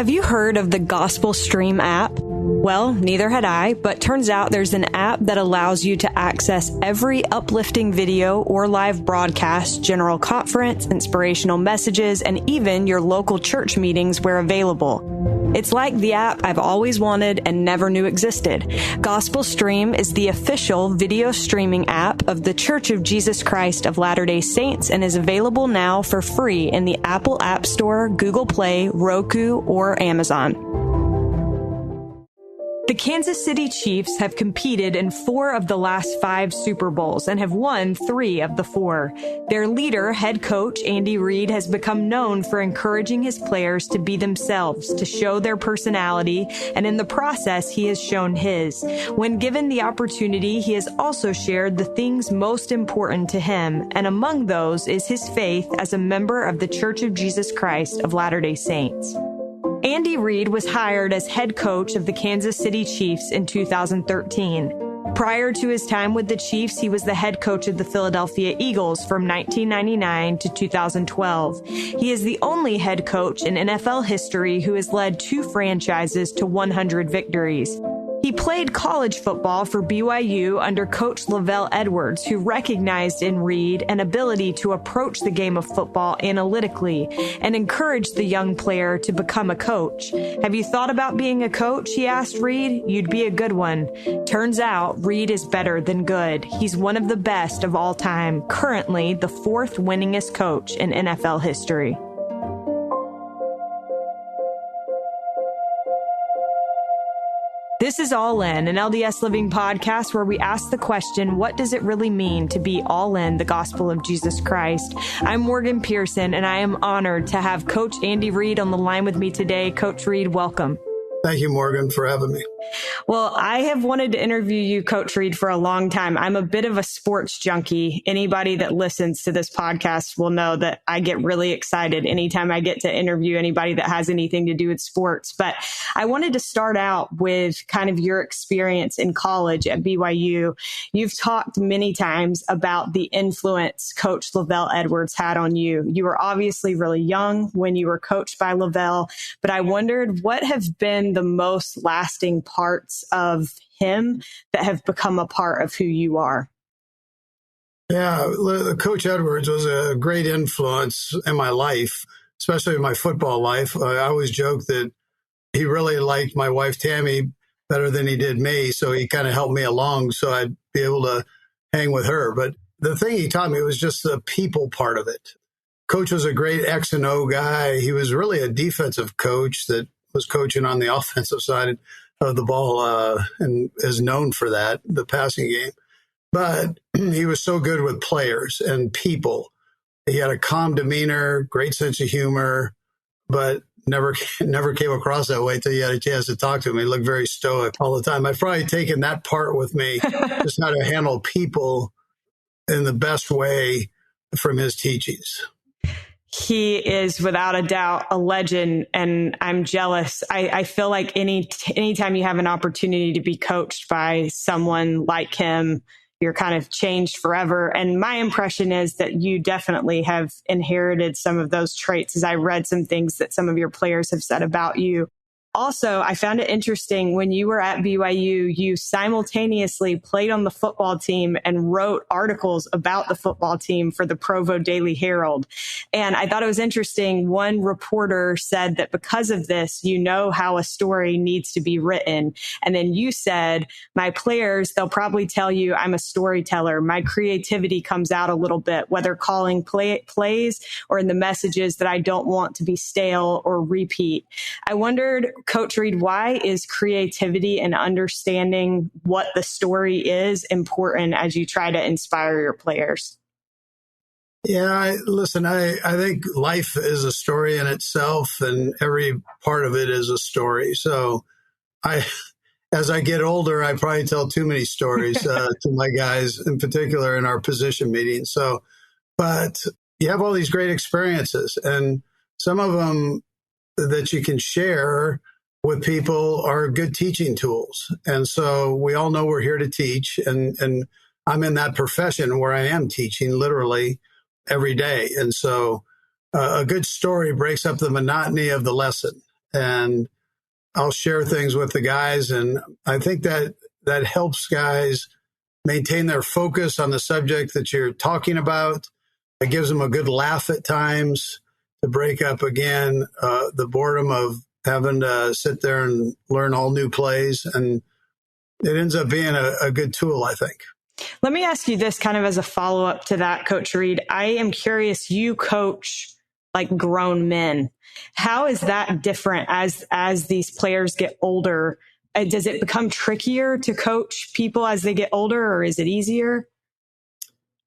Have you heard of the Gospel Stream app? Well, neither had I, but turns out there's an app that allows you to access every uplifting video or live broadcast, general conference, inspirational messages, and even your local church meetings where available. It's like the app I've always wanted and never knew existed. Gospel Stream is the official video streaming app of The Church of Jesus Christ of Latter-day Saints and is available now for free in the Apple App Store, Google Play, Roku, or Amazon. The Kansas City Chiefs have competed in 4 of the last 5 Super Bowls and have won 3 of the 4. Their leader, head coach Andy Reid, has become known for encouraging his players to be themselves, to show their personality, and in the process, he has shown his. When given the opportunity, he has also shared the things most important to him, and among those is his faith as a member of the Church of Jesus Christ of Latter-day Saints. Andy Reid was hired as head coach of the Kansas City Chiefs in 2013. Prior to his time with the Chiefs, he was the head coach of the Philadelphia Eagles from 1999 to 2012. He is the only head coach in NFL history who has led 2 franchises to 100 victories. He played college football for BYU under Coach LaVell Edwards, who recognized in Reid an ability to approach the game of football analytically and encouraged the young player to become a coach. Have you thought about being a coach? He asked Reid. You'd be a good one. Turns out Reid is better than good. He's one of the best of all time, currently the 4th winningest coach in NFL history. This is All In, an LDS Living podcast where we ask the question, what does it really mean to be all in the gospel of Jesus Christ? I'm Morgan Pearson, and I am honored to have Coach Andy Reid on the line with me today. Coach Reid, welcome. Thank you, Morgan, for having me. Well, I have wanted to interview you, Coach Reid, for a long time. I'm a bit of a sports junkie. Anybody that listens to this podcast will know that I get really excited anytime I get to interview anybody that has anything to do with sports. But I wanted to start out with kind of your experience in college at BYU. You've talked many times about the influence Coach LaVell Edwards had on you. You were obviously really young when you were coached by LaVell, but I wondered what have been the most lasting parts of him that have become a part of who you are. Yeah, Coach Edwards was a great influence in my life, especially in my football life. I always joke that he really liked my wife, Tammy, better than he did me. So he kind of helped me along so I'd be able to hang with her. But the thing he taught me was just the people part of it. Coach was a great X and O guy. He was really a defensive coach that was coaching on the offensive side of the ball and is known for that, the passing game. But he was so good with players and people. He had a calm demeanor, great sense of humor, but never came across that way until you had a chance to talk to him. He looked very stoic all the time. I've probably taken that part with me, just how to handle people in the best way from his teachings. He is without a doubt a legend, and I'm jealous. I feel like anytime you have an opportunity to be coached by someone like him, you're kind of changed forever. And my impression is that you definitely have inherited some of those traits, as I read some things that some of your players have said about you. Also, I found it interesting when you were at BYU, you simultaneously played on the football team and wrote articles about the football team for the Provo Daily Herald. And I thought it was interesting. One reporter said that because of this, you know how a story needs to be written. And then you said, my players, they'll probably tell you I'm a storyteller. My creativity comes out a little bit, whether calling plays or in the messages that I don't want to be stale or repeat. I wondered, Coach Reid, why is creativity and understanding what the story is important as you try to inspire your players? Yeah, I think life is a story in itself, and every part of it is a story. So as I get older, I probably tell too many stories to my guys, in particular in our position meetings. But you have all these great experiences, and some of them that you can share with people are good teaching tools. And so we all know we're here to teach. And I'm in that profession where I am teaching literally every day. And so a good story breaks up the monotony of the lesson. and I'll share things with the guys. And I think that helps guys maintain their focus on the subject that you're talking about. It gives them a good laugh at times to break up, again, the boredom of having to sit there and learn all new plays. And it ends up being a good tool, I think. Let me ask you this kind of as a follow-up to that, Coach Reid. I am curious, you coach like grown men. How is that different as these players get older? Does it become trickier to coach people as they get older, or is it easier?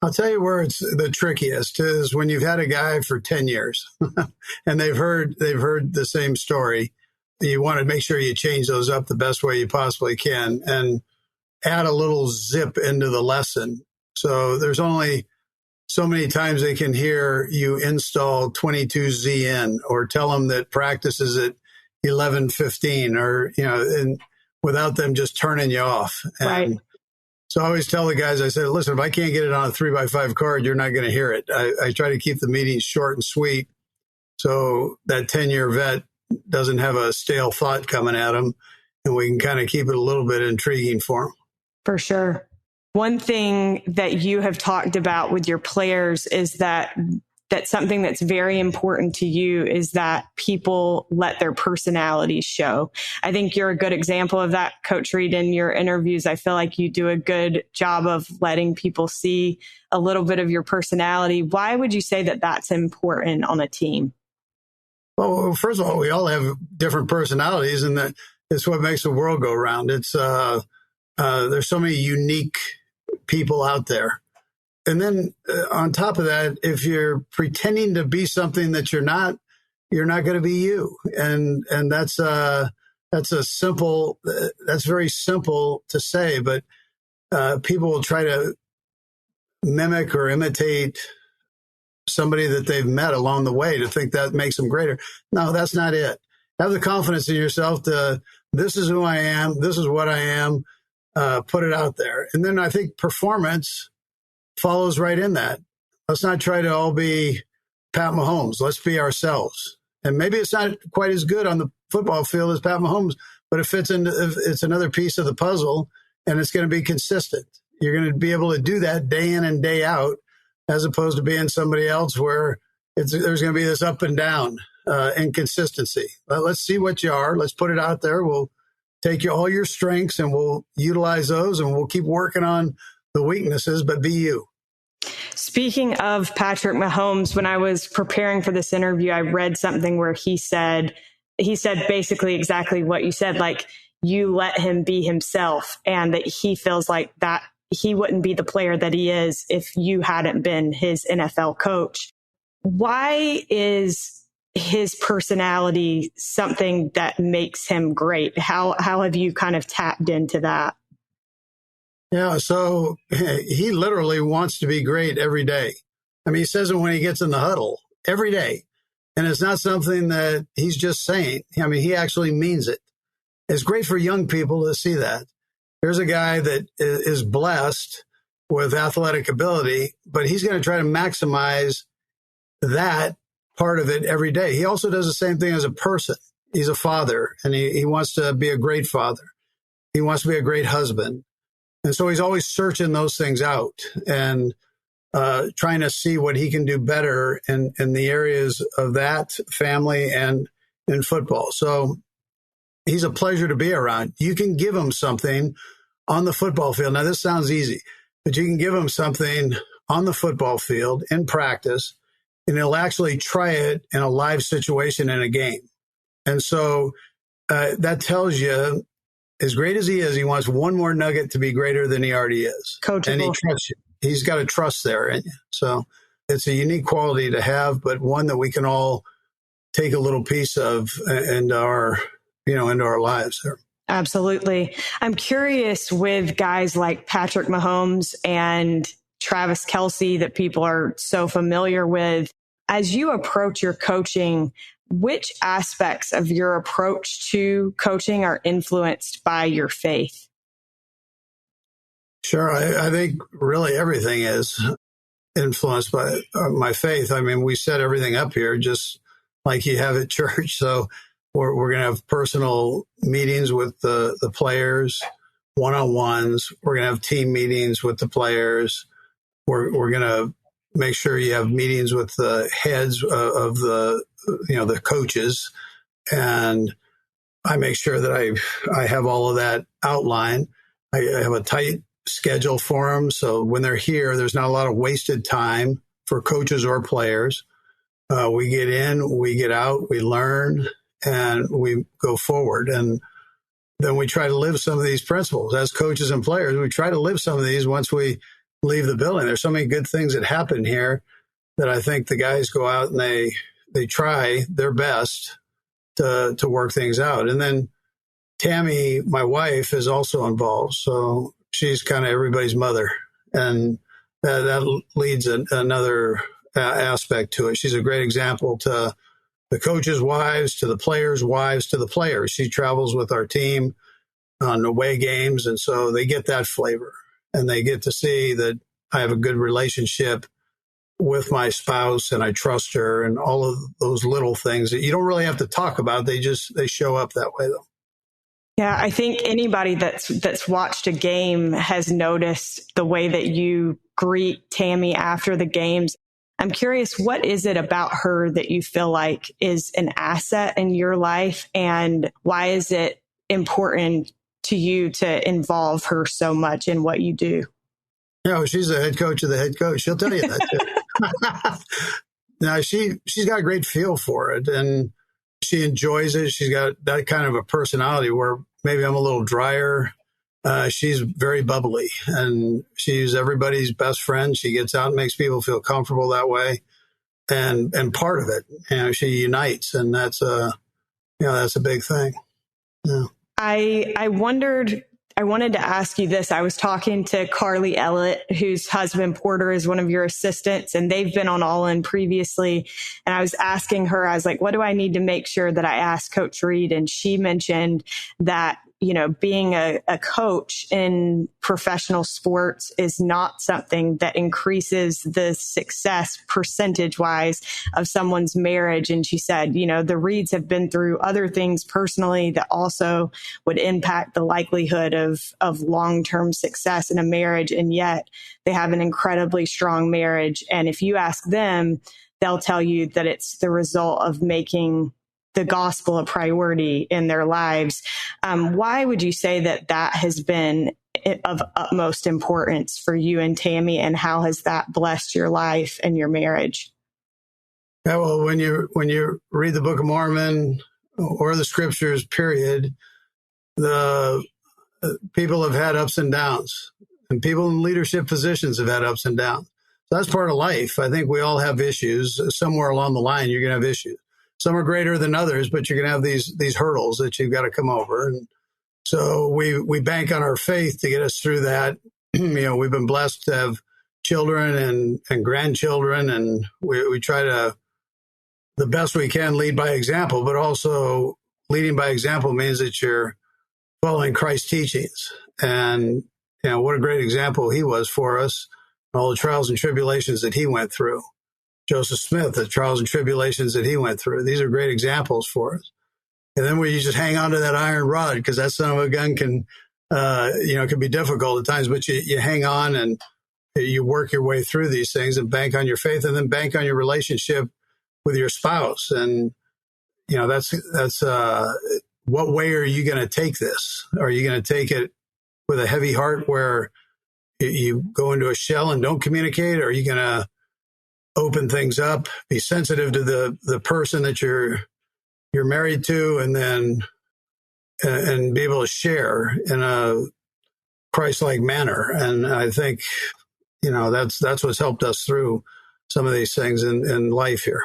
I'll tell you where it's the trickiest is when you've had a guy for 10 years and they've heard the same story. You want to make sure you change those up the best way you possibly can and add a little zip into the lesson. So there's only so many times they can hear you install 22ZN or tell them that practice is at 11:15 or, and without them just turning you off. And right. So I always tell the guys, I said, listen, if I can't get it on a 3x5 card, you're not going to hear it. I try to keep the meetings short and sweet so that 10-year vet doesn't have a stale thought coming at him, and we can kind of keep it a little bit intriguing for him. For sure. One thing that you have talked about with your players is that something that's very important to you is that people let their personalities show. I think you're a good example of that, Coach Reid. In your interviews, I feel like you do a good job of letting people see a little bit of your personality. Why would you say that that's important on a team? Well, first of all, we all have different personalities, and that it's what makes the world go round. It's there's so many unique people out there. And then on top of that, if you're pretending to be something that you're not going to be you. And that's very simple to say, but people will try to mimic or imitate somebody that they've met along the way to think that makes them greater. No, that's not it. Have the confidence in yourself to, this is who I am. This is what I am. Put it out there. And then I think performance follows right in that. Let's not try to all be Pat Mahomes. Let's be ourselves. And maybe it's not quite as good on the football field as Pat Mahomes, but it's another piece of the puzzle, and it's going to be consistent. You're going to be able to do that day in and day out, as opposed to being somebody else where there's going to be this up and down inconsistency. Let's see what you are. Let's put it out there. We'll take all your strengths and we'll utilize those, and we'll keep working on the weaknesses, but be you. Speaking of Patrick Mahomes, when I was preparing for this interview, I read something where he said basically exactly what you said, like you let him be himself, and that he feels like that he wouldn't be the player that he is if you hadn't been his NFL coach. Why is his personality something that makes him great? How have you kind of tapped into that? Yeah, so he literally wants to be great every day. I mean, he says it when he gets in the huddle every day. And it's not something that he's just saying. I mean, he actually means it. It's great for young people to see that. Here's a guy that is blessed with athletic ability, but he's going to try to maximize that part of it every day. He also does the same thing as a person. He's a father, and he wants to be a great father. He wants to be a great husband. And so he's always searching those things out and trying to see what he can do better in the areas of that family and in football. So he's a pleasure to be around. You can give him something on the football field. Now, this sounds easy, but you can give him something on the football field in practice, and he'll actually try it in a live situation in a game. And so that tells you, as great as he is, he wants one more nugget to be greater than he already is. Coachable. And he trusts you. He's got a trust there in you. So it's a unique quality to have, but one that we can all take a little piece of into our lives there. Absolutely. I'm curious with guys like Patrick Mahomes and Travis Kelce that people are so familiar with. As you approach your coaching, which aspects of your approach to coaching are influenced by your faith? Sure. I think really everything is influenced by my faith. I mean, we set everything up here just like you have at church. So We're going to have personal meetings with the players, one-on-ones. We're going to have team meetings with the players. We're going to make sure you have meetings with the heads of the coaches. And I make sure that I have all of that outlined. I have a tight schedule for them. So when they're here, there's not a lot of wasted time for coaches or players. We get in, we get out, we learn, and we go forward. And then we try to live some of these principles as coaches and players. We try to live some of these once we leave the building. There's so many good things that happen here that I think the guys go out and they try their best to work things out. And then Tammy, my wife, is also involved. So she's kind of everybody's mother. And that leads another aspect to it. She's a great example to the coaches' wives, to the players' wives, to the players. She travels with our team on away games. And so they get that flavor and they get to see that I have a good relationship with my spouse and I trust her and all of those little things that you don't really have to talk about. They show up that way though. Yeah, I think anybody that's watched a game has noticed the way that you greet Tammy after the games. I'm curious, what is it about her that you feel like is an asset in your life, and why is it important to you to involve her so much in what you do? Yeah, she's the head coach of the head coach. She'll tell you that too. Now, she's got a great feel for it, and she enjoys it. She's got that kind of a personality where maybe I'm a little drier. She's very bubbly, and she's everybody's best friend. She gets out and makes people feel comfortable that way, and part of it, she unites, and that's a big thing. Yeah. I wanted to ask you this. I was talking to Carly Ellett, whose husband Porter is one of your assistants, and they've been on All In previously. And I was asking her, I was like, what do I need to make sure that I ask Coach Reid? And she mentioned that, being a coach in professional sports is not something that increases the success percentage wise of someone's marriage. And she said, the Reids have been through other things personally that also would impact the likelihood of long-term success in a marriage. And yet they have an incredibly strong marriage. And if you ask them, they'll tell you that it's the result of making the gospel a priority in their lives. Why would you say that has been of utmost importance for you and Tammy, and how has that blessed your life and your marriage? Yeah, well, when you read the Book of Mormon or the scriptures, period, the people have had ups and downs, and people in leadership positions have had ups and downs. So that's part of life. I think we all have issues. Somewhere along the line, you're going to have issues. Some are greater than others, but you're going to have these hurdles that you've got to come over. And so we bank on our faith to get us through that. We've been blessed to have children and grandchildren, and we try to, the best we can, lead by example, but also leading by example means that you're following Christ's teachings. And, what a great example he was for us, all the trials and tribulations that he went through. Joseph Smith, the trials and tribulations that he went through. These are great examples for us. And then you just hang on to that iron rod, because that son of a gun can be difficult at times, but you hang on and you work your way through these things and bank on your faith, and then bank on your relationship with your spouse. And, that's what way are you going to take this? Are you going to take it with a heavy heart where you go into a shell and don't communicate? Or are you going to open things up, be sensitive to the person that you're married to, and then and be able to share in a Christ-like manner? And I think that's what's helped us through some of these things in life here.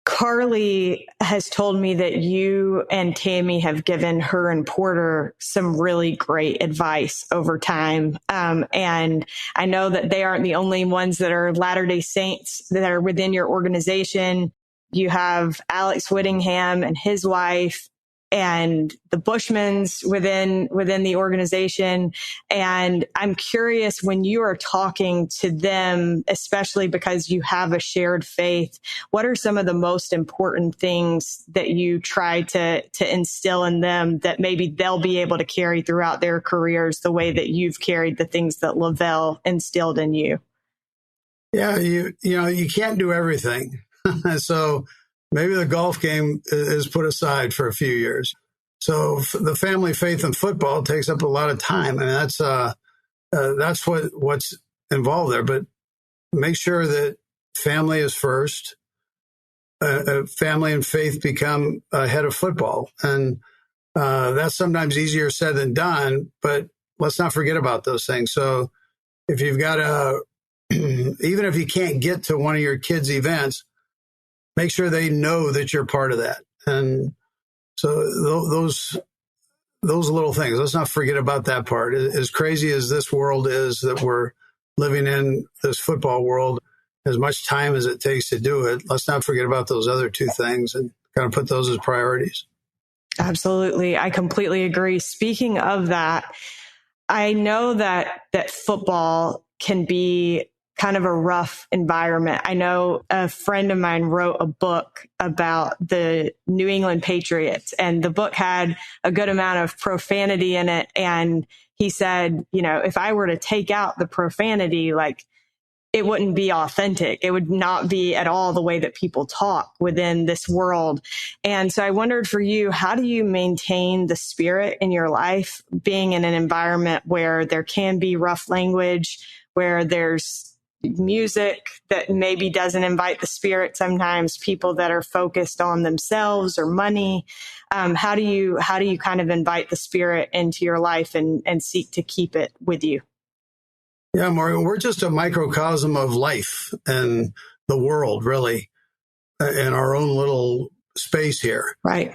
Carly has told me that you and Tammy have given her and Porter some really great advice over time. And I know that they aren't the only ones that are Latter-day Saints that are within your organization. You have Alex Whittingham and his wife, and the Bushmans within the organization. And I'm curious, when you are talking to them, especially because you have a shared faith, what are some of the most important things that you try to instill in them that maybe they'll be able to carry throughout their careers the way that you've carried the things that LaVell instilled in you? Yeah, you know, you can't do everything. So maybe the golf game is put aside for a few years. So the family faith in football takes up a lot of time. I mean, that's what's involved there. But make sure that family is first. Family and faith become ahead of football. And that's sometimes easier said than done, but let's not forget about those things. So if you've got even if you can't get to one of your kids' events, make sure they know that you're part of that. And so those little things, let's not forget about that part. As crazy as this world is that we're living in, this football world, as much time as it takes to do it, let's not forget about those other two things and kind of put those as priorities. Absolutely. I completely agree. Speaking of that, I know that football can be kind of a rough environment. I know a friend of mine wrote a book about the New England Patriots, and the book had a good amount of profanity in it. And he said, you know, if I were to take out the profanity, like, it wouldn't be authentic. It would not be at all the way that people talk within this world. And so I wondered for you, how do you maintain the spirit in your life, being in an environment where there can be rough language, where there's music that maybe doesn't invite the spirit, sometimes people that are focused on themselves or money? How do you kind of invite the spirit into your life and seek to keep it with you? Yeah, Morgan, we're just a microcosm of life and the world, really, in our own little space here. Right.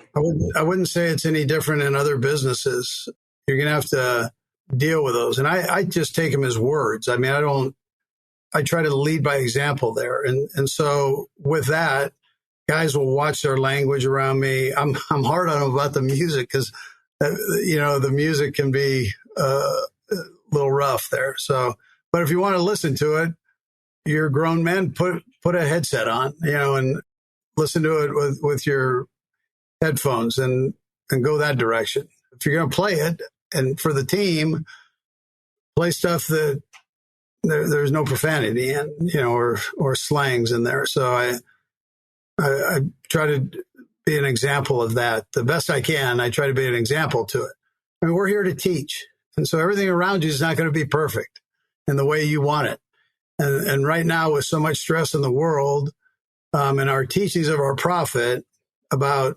I wouldn't say it's any different in other businesses. You're going to have to deal with those. And I just take them as words. I mean, I try to lead by example there. And so with that, guys will watch their language around me. I'm hard on them about the music because, the music can be a little rough there. So, but if you want to listen to it, you're grown men, put a headset on, and listen to it with your headphones and go that direction. If you're going to play it, and for the team, play stuff that there's no profanity in, or slangs in there. So I try to be an example of that the best I can. I try to be an example to it. I mean, we're here to teach. And so everything around you is not going to be perfect in the way you want it. And right now, with so much stress in the world, and our teachings of our prophet about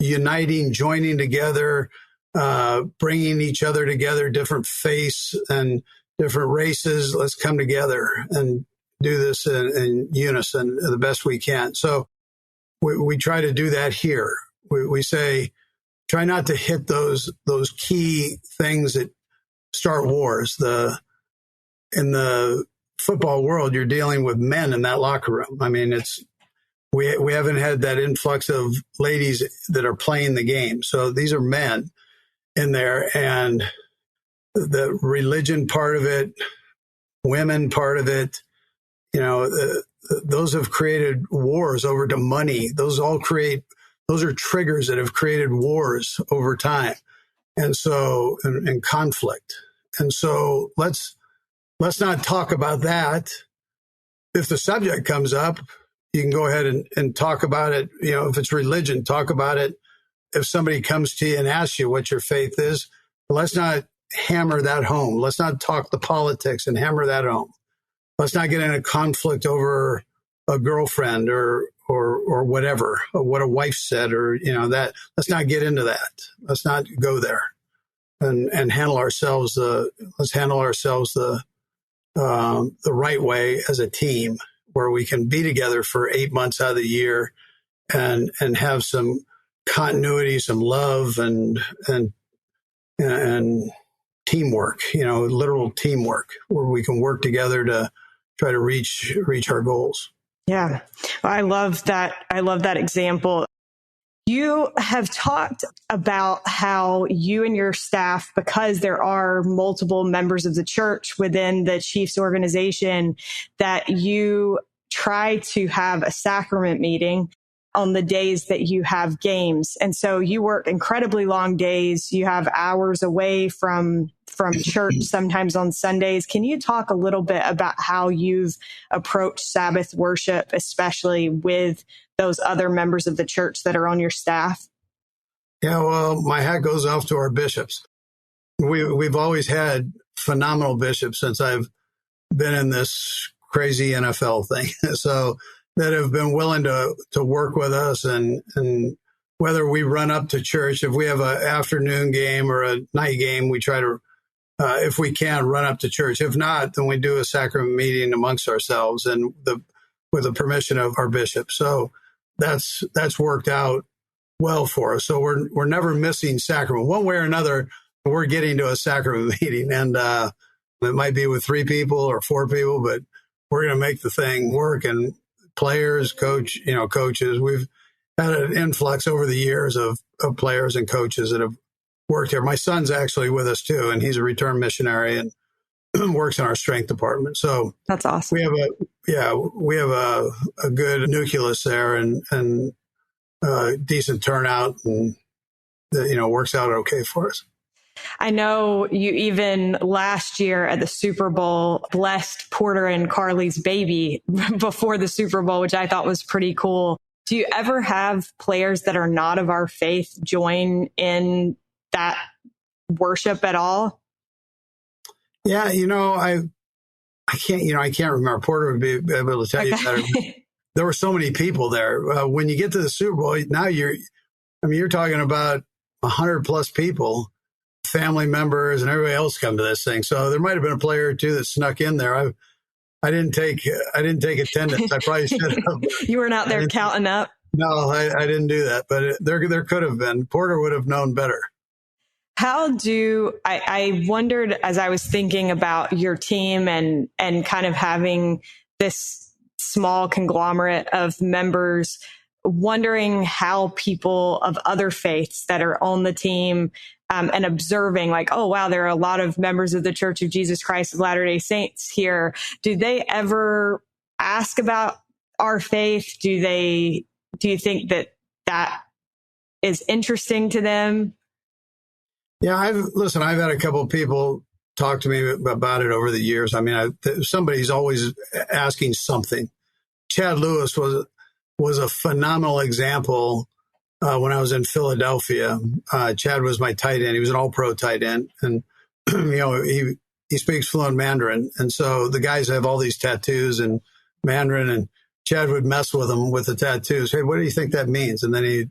uniting, joining together, bringing each other together, different faiths and different races, let's come together and do this in unison the best we can. So we try to do that here. We say, try not to hit those key things that start wars. In the football world, you're dealing with men in that locker room. I mean, we haven't had that influx of ladies that are playing the game. So these are men in there, and the religion part of it, women part of it, those have created wars over to money. Those are triggers that have created wars over time. And so, and conflict. And so let's not talk about that. If the subject comes up, you can go ahead and talk about it. If it's religion, talk about it. If somebody comes to you and asks you what your faith is, let's not hammer that home. Let's not talk the politics and hammer that home. Let's not get in a conflict over a girlfriend or whatever, or what a wife said, or, that. Let's not get into that. Let's not go there and handle ourselves. Let's handle ourselves the right way as a team, where we can be together for 8 months out of the year and have some continuity, some love and teamwork, literal teamwork, where we can work together to try to reach our goals. Yeah. I love that. I love that example. You have talked about how you and your staff, because there are multiple members of the church within the Chiefs organization, that you try to have a sacrament meeting on the days that you have games. And so you work incredibly long days. You have hours away from church, sometimes on Sundays. Can you talk a little bit about how you've approached Sabbath worship, especially with those other members of the church that are on your staff? Yeah, well, my hat goes off to our bishops. We've always had phenomenal bishops since I've been in this crazy NFL thing. So that have been willing to work with us, and whether we run up to church, if we have an afternoon game or a night game, we try to, if we can, run up to church. If not, then we do a sacrament meeting amongst ourselves and with the permission of our bishop. So that's worked out well for us. So we're never missing sacrament. One way or another, we're getting to a sacrament meeting, and it might be with 3 people or 4 people, but we're going to make the thing work. And players, coaches, we've had an influx over the years of players and coaches that have worked here. My son's actually with us too, and he's a return missionary and works in our strength department. So that's awesome. We have a good nucleus there, and decent turnout, and works out okay for us. I know you even last year at the Super Bowl blessed Porter and Carly's baby before the Super Bowl, which I thought was pretty cool. Do you ever have players that are not of our faith join in that worship at all? Yeah, I can't remember. Porter would be able to tell you better. There were so many people there. When you get to the Super Bowl, now you're talking about 100 plus people, family members and everybody else come to this thing. So there might have been a player or two that snuck in there. I didn't take attendance. I probably should have. You weren't out there counting up? No, I didn't do that, but there could have been. Porter would have known better. I wondered, as I was thinking about your team and kind of having this small conglomerate of members, wondering how people of other faiths that are on the team and observing, like, oh, wow, there are a lot of members of the Church of Jesus Christ of Latter-day Saints here. Do they ever ask about our faith? Do you think that is interesting to them? Yeah, I've had a couple of people talk to me about it over the years. I mean, somebody's always asking something. Chad Lewis was a phenomenal example when I was in Philadelphia. Chad was my tight end. He was an all-pro tight end. And, he speaks fluent Mandarin. And so the guys have all these tattoos in Mandarin, and Chad would mess with them with the tattoos. Hey, what do you think that means? And then he'd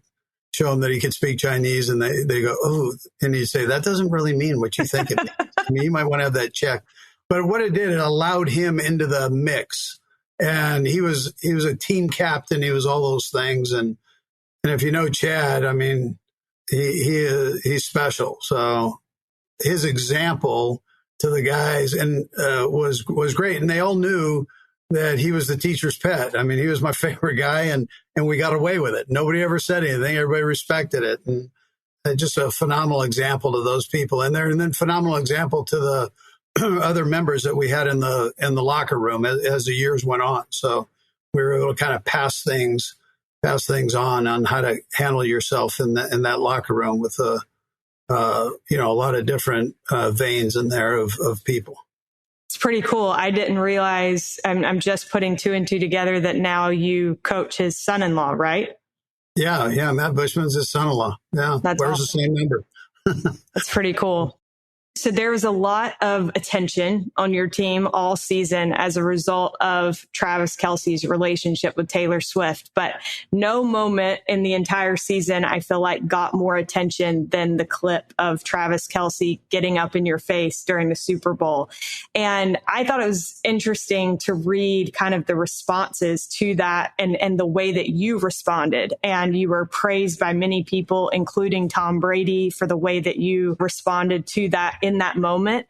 show them that he could speak Chinese, and they go, oh, and he'd say, that doesn't really mean what you think it means. I mean, you might want to have that checked. But what it did, it allowed him into the mix. And he was a team captain. He was all those things. And if you know Chad, I mean, he's special. So his example to the guys was great. And they all knew that he was the teacher's pet. I mean, he was my favorite guy, and we got away with it. Nobody ever said anything. Everybody respected it. And just a phenomenal example to those people in there. And then phenomenal example to the other members that we had in the locker room as the years went on. So we were able to kind of pass things on how to handle yourself in that locker room with a lot of different veins in there of people. It's pretty cool. I didn't realize, I'm just putting 2 and 2 together, that now you coach his son-in-law, right? Yeah. Matt Bushman's his son-in-law. Yeah. That's Wears awesome. the same number. That's pretty cool. So there was a lot of attention on your team all season as a result of Travis Kelce's relationship with Taylor Swift. But no moment in the entire season, I feel like, got more attention than the clip of Travis Kelce getting up in your face during the Super Bowl. And I thought it was interesting to read kind of the responses to that and the way that you responded. And you were praised by many people, including Tom Brady, for the way that you responded to that in that moment.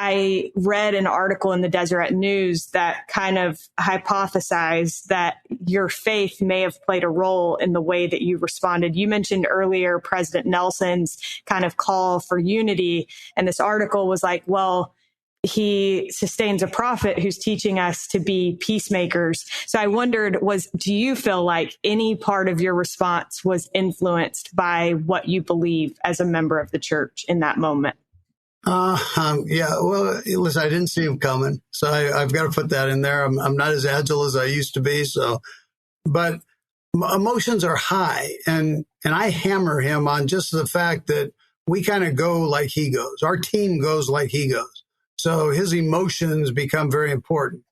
I read an article in the Deseret News that kind of hypothesized that your faith may have played a role in the way that you responded. You mentioned earlier President Nelson's kind of call for unity. And this article was like, well, he sustains a prophet who's teaching us to be peacemakers. So I wondered, do you feel like any part of your response was influenced by what you believe as a member of the church in that moment? Yeah, well, listen, I didn't see him coming. So I've got to put that in there. I'm not as agile as I used to be. But emotions are high, and I hammer him on just the fact that we kind of go like he goes. Our team goes like he goes. So his emotions become very important.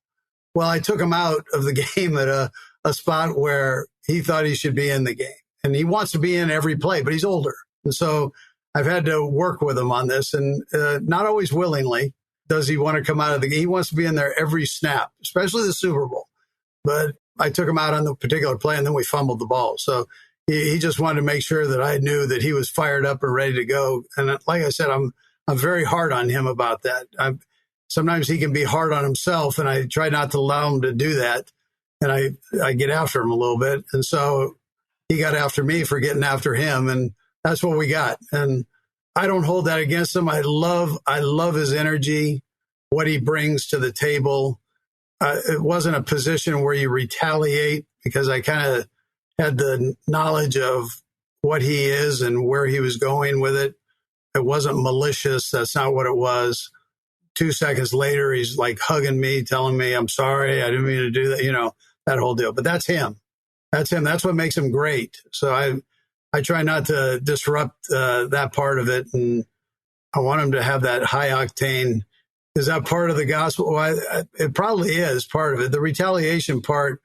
Well, I took him out of the game at a spot where he thought he should be in the game, and he wants to be in every play, but he's older. And so I've had to work with him on this, and not always willingly does he want to come out of the game. He wants to be in there every snap, especially the Super Bowl. But I took him out on the particular play, and then we fumbled the ball. So he just wanted to make sure that I knew that he was fired up and ready to go. And like I said, I'm very hard on him about that. Sometimes he can be hard on himself, and I try not to allow him to do that. And I get after him a little bit. And so he got after me for getting after him, and that's what we got. And I don't hold that against him. I love his energy, what he brings to the table. It wasn't a position where you retaliate, because I kind of had the knowledge of what he is and where he was going with it. It wasn't malicious. That's not what it was. 2 seconds later, he's like hugging me, telling me, I'm sorry, I didn't mean to do that, that whole deal. But that's him. That's him. That's what makes him great. So I try not to disrupt that part of it. And I want him to have that high octane. Is that part of the gospel? Well, it probably is part of it. The retaliation part,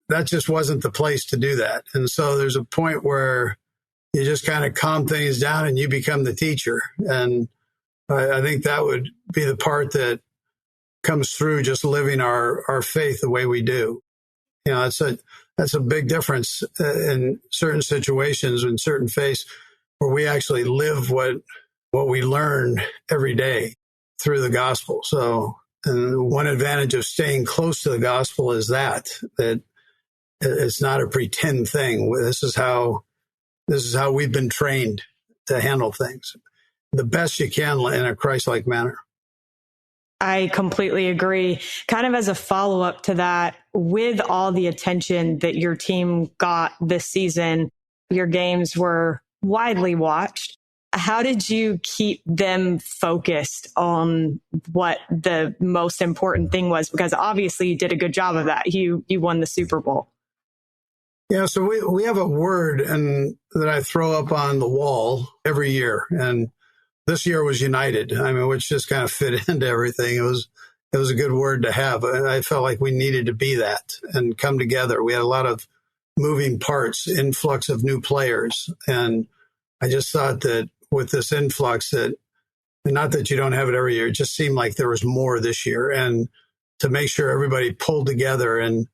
that just wasn't the place to do that. And so there's a point where you just kind of calm things down and you become the teacher. And I think that would be the part that comes through just living our faith the way we do. That's a big difference in certain situations, in certain faiths, where we actually live what we learn every day through the gospel. So, and one advantage of staying close to the gospel is that it's not a pretend thing. This is how we've been trained to handle things the best you can in a Christ-like manner. I completely agree. Kind of as a follow-up to that, with all the attention that your team got this season, your games were widely watched. How did you keep them focused on what the most important thing was? Because obviously you did a good job of that. You won the Super Bowl. Yeah, so we have a word that I throw up on the wall every year, and this year was united. Which just kind of fit into everything. It was a good word to have. I felt like we needed to be that and come together. We had a lot of moving parts, influx of new players, and I just thought that with this influx, that not that you don't have it every year, it just seemed like there was more this year, and to make sure everybody pulled together. And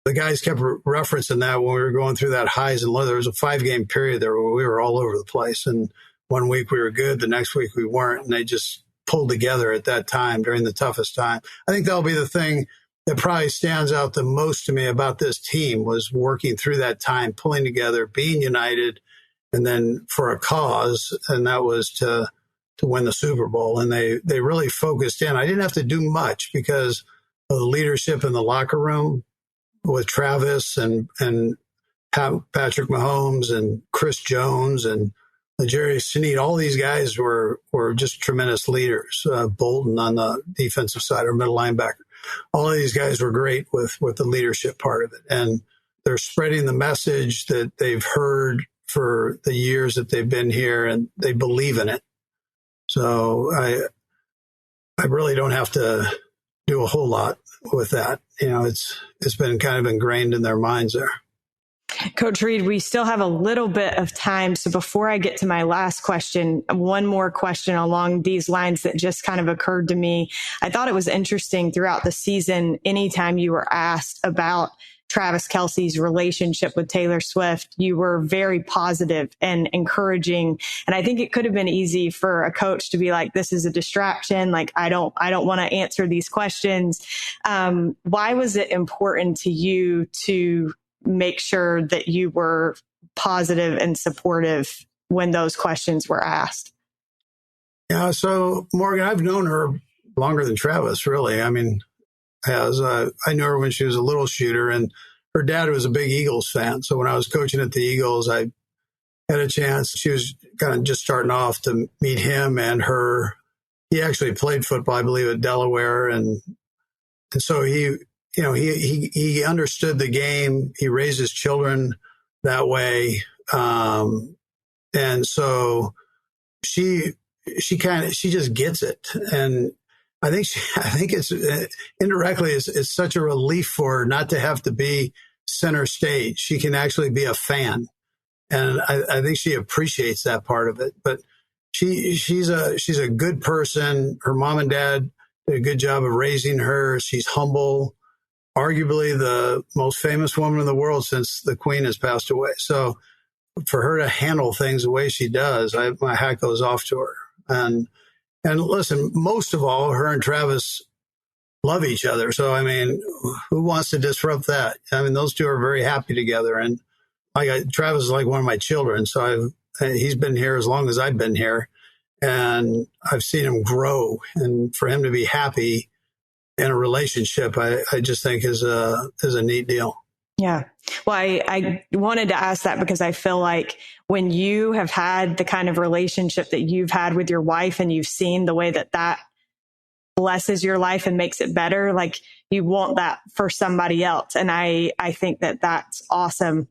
the guys kept referencing that when we were going through that highs and lows. There was a 5-game period there where we were all over the place, and one week we were good, the next week we weren't, and they just pulled together at that time during the toughest time. I think that'll be the thing that probably stands out the most to me about this team, was working through that time, pulling together, being united, and then for a cause, and that was to win the Super Bowl. And they really focused in. I didn't have to do much because of the leadership in the locker room with Travis and Patrick Mahomes and Chris Jones and Jerry Sneed. All these guys were just tremendous leaders. Bolton on the defensive side, or middle linebacker. All of these guys were great with the leadership part of it. And they're spreading the message that they've heard for the years that they've been here, and they believe in it. So I really don't have to do a whole lot with that. It's been kind of ingrained in their minds there. Coach Reid, we still have a little bit of time. So before I get to my last question, one more question along these lines that just kind of occurred to me. I thought it was interesting throughout the season, anytime you were asked about Travis Kelce's relationship with Taylor Swift, you were very positive and encouraging. And I think it could have been easy for a coach to be like, this is a distraction. Like, I don't want to answer these questions. Why was it important to you to make sure that you were positive and supportive when those questions were asked? Yeah. So Morgan, I've known her longer than Travis, really. I mean, I knew her when she was a little shooter, and her dad was a big Eagles fan. So when I was coaching at the Eagles, I had a chance. She was kind of just starting off to meet him and her. He actually played football, I believe, at Delaware. And so he understood the game. He raised his children that way. And so she just gets it. And I think it's indirectly it's such a relief for her not to have to be center stage. She can actually be a fan. And I think she appreciates that part of it. But she's a good person. Her mom and dad did a good job of raising her. She's humble, arguably the most famous woman in the world since the Queen has passed away. So for her to handle things the way she does, my hat goes off to her. And listen, most of all, her and Travis love each other. So, I mean, who wants to disrupt that? I mean, those two are very happy together. And Travis is like one of my children. So he's been here as long as I've been here. And I've seen him grow. And for him to be happy in a relationship, I just think is a neat deal. Yeah. Well, I wanted to ask that because I feel like when you have had the kind of relationship that you've had with your wife and you've seen the way that blesses your life and makes it better, like you want that for somebody else. And I think that that's awesome.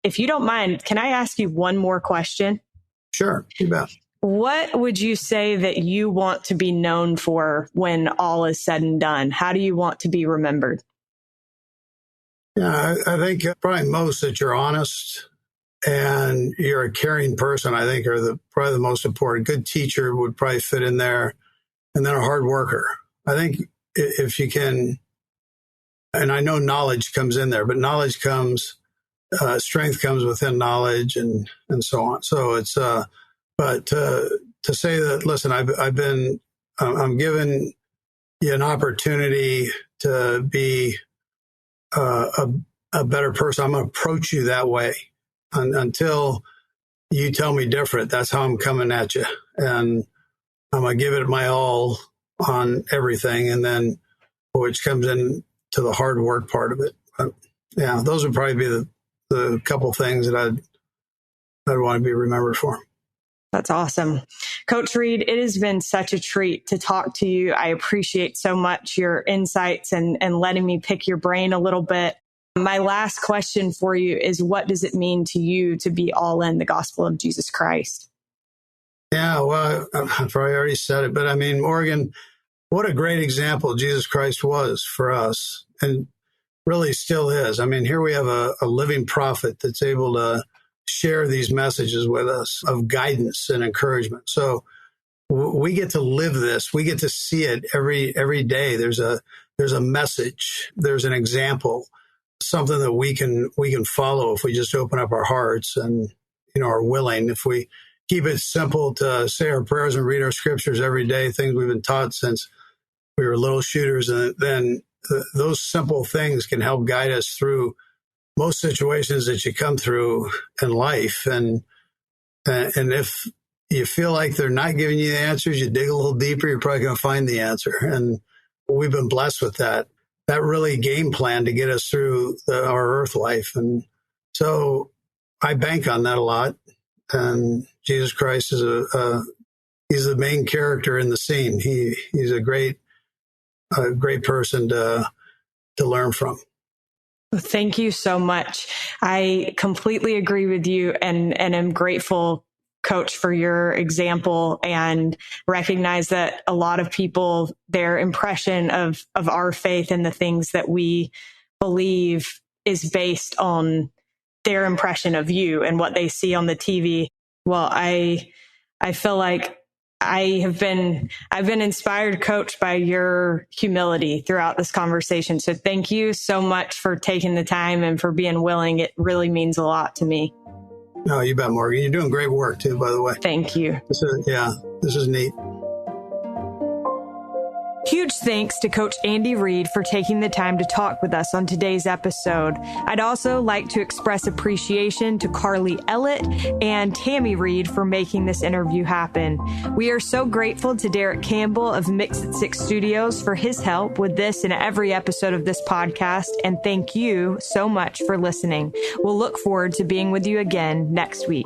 If you don't mind, can I ask you one more question? Sure. You bet. What would you say that you want to be known for when all is said and done? How do you want to be remembered? Yeah, I think probably most that you're honest and you're a caring person, I think are probably the most important. Good teacher would probably fit in there, and then a hard worker. I think if you can, and I know knowledge comes in there, but knowledge comes, strength comes within knowledge and so on. So it's, but to say that, listen, I'm giving you an opportunity to be a better person. I'm going to approach you that way until you tell me different. That's how I'm coming at you. And I'm going to give it my all on everything. And then which comes in to the hard work part of it. But yeah, those would probably be the couple things that I'd want to be remembered for. That's awesome. Coach Reid, it has been such a treat to talk to you. I appreciate so much your insights and letting me pick your brain a little bit. My last question for you is, what does it mean to you to be all in the gospel of Jesus Christ? Yeah, well, I've probably already said it, but I mean, Morgan, what a great example Jesus Christ was for us and really still is. I mean, here we have a living prophet that's able to share these messages with us of guidance and encouragement. So we get to live this. We get to see it every day. There's a message. There's an example, something that we can follow if we just open up our hearts and, are willing. If we keep it simple to say our prayers and read our scriptures every day, things we've been taught since we were little shooters, and then those simple things can help guide us through most situations that you come through in life. And if you feel like they're not giving you the answers, you dig a little deeper, you're probably going to find the answer. And we've been blessed with that really game plan to get us through our earth life. And so I bank on that a lot. And Jesus Christ is he's the main character in the scene. He's a great person to learn from. Thank you so much. I completely agree with you and am grateful, Coach, for your example, and recognize that a lot of people, their impression of our faith and the things that we believe is based on their impression of you and what they see on the TV. Well, I feel like I've been inspired, Coach, by your humility throughout this conversation. So thank you so much for taking the time and for being willing. It really means a lot to me. No, you bet, Morgan. You're doing great work too, by the way. Thank you. This is neat. Huge thanks to Coach Andy Reid for taking the time to talk with us on today's episode. I'd also like to express appreciation to Carly Ellett and Tammy Reid for making this interview happen. We are so grateful to Derek Campbell of Mix It 6 Studios for his help with this and every episode of this podcast, and thank you so much for listening. We'll look forward to being with you again next week.